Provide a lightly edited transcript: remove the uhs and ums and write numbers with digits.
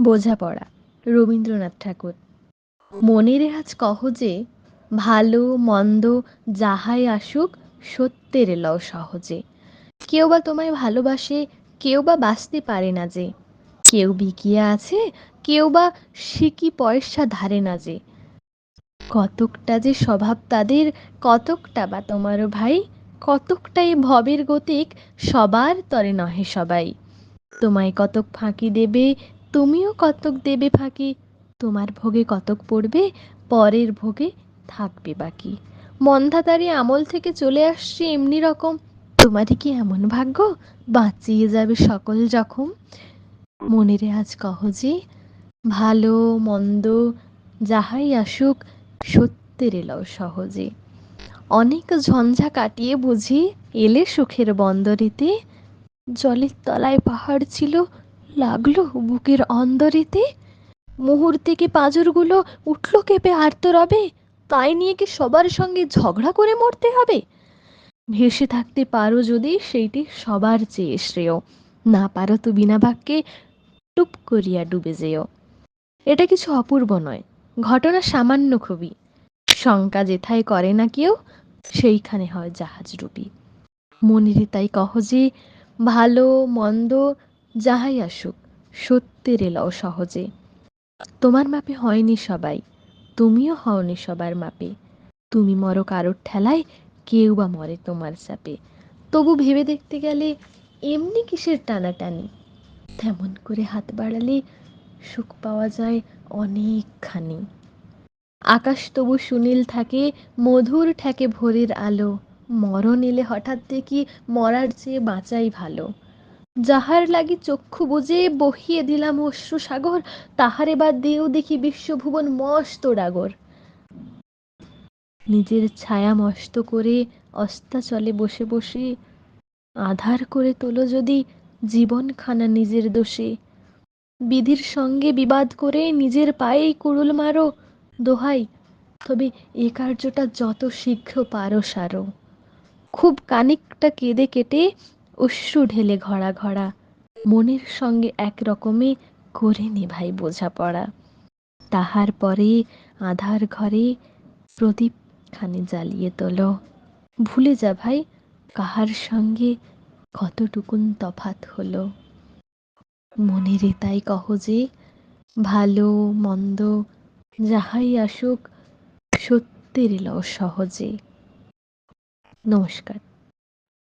বোঝাপড়া, রবীন্দ্রনাথ ঠাকুর। মনেরে আজ কহ যে, ভালো মন্দ যাহাই আসুক, সত্যের লও সহজে। কেউ বা তোমায় ভালোবাসে, কেউ বা বাঁচতে পারে না যে। কেউ বিকিয়া আছে, কেউ বা সিকি পয়সা ধারে না যে। কতকটা যে স্বভাব তাদের, কতকটা বা তোমারও ভাই, কতকটা এ ভবের গতিক, সবার তরে নহে সবাই। তোমায় কতক ফাঁকি দেবে, তুমিও কতক দেবে ফাঁকি। তোমার ভোগে কতক পড়বে, পরের ভোগে থাকবে বাকি। মন্ধাতারি আমল থেকে চলে আসছে এমনি রকম, তোমারই কি এমন ভাগ্য, বাঁচিয়ে যাবে সকল জখম। মনেরে আজ কহ যে, ভালো মন্দ যাহাই আসুক, সত্যের লও সহজে। অনেক ঝঞ্ঝা কাটিয়ে বুঝি এলে সুখের বন্দরেতে। জলের তলায় পাহাড় ছিল, লাগলো বুকের অন্দরেতে। মুহূর্তে কি পাঁজরগুলো উঠল কেঁপে আর্তরবে, তাই নিয়ে কি সবার সঙ্গে ঝগড়া করে মরতে হবে? ভেসে থাকতে পারো যদি, সেইটি সবার চেয়ে শ্রেয়। না পারো তো বিনা বাক্যে টুপ করিয়া ডুবে যেও। এটা কিছু অপূর্ব নয়, ঘটনা সামান্য খুবই। শঙ্কা যেথায় করে না কেউ, সেইখানে হয় জাহাজ ডুবি। মনিরে তাই কহ যে, ভালো মন্দ যাহাই আসুক, সত্যের লও সহজে। তোমার মাপে হয়নি সবাই, তুমিও হওনি সবার মাপে। তুমি মরো কারোর ঠেলায়, কেউ বা মরে তোমার চাপে। তবু ভেবে দেখতে গেলে এমনি কিসের টানাটানি, তেমন করে হাত বাড়ালে সুখ পাওয়া যায় অনেকখানি। আকাশ তবু সুনীল থাকে, মধুর ঠেকে ভোরের আলো। মরণ এলে হঠাৎ দেখি, মরার চেয়ে বাঁচাই ভালো। যাহার লাগি চক্ষু বুজে বহিয়ে দিলাম অশ্রু সাগর, তাহারে বাদ দিয়েও দেখি বিশ্বভুবন মস্ত ডাগর। নিজের ছায়া মস্ত করে অস্তাচলে বসে বসে, আধার করে তোলো যদি জীবনখানা নিজের দোষে। বিধির সঙ্গে বিবাদ করে নিজের পায়েই কুড়ুল মারো, দোহাই তবে এ কার্যটা যত শীঘ্র পারো সারো। খুব কানিকটা কেঁদে কেটে অশ্রু ঢেলে ঘড়া ঘড়া, মনের সঙ্গে এক রকমে করে নেভাই বোঝাপড়া। তাহার পরে আধার ঘরে প্রদীপ খানি জ্বালিয়ে তোলো। ভুলে যা ভাই, কাহার সঙ্গে কতটুকুন তফাৎ হলো। মনেরে তাই কহ যে, ভালো মন্দ যাহাই আসুক, সত্যের লও সহজে। নমস্কার।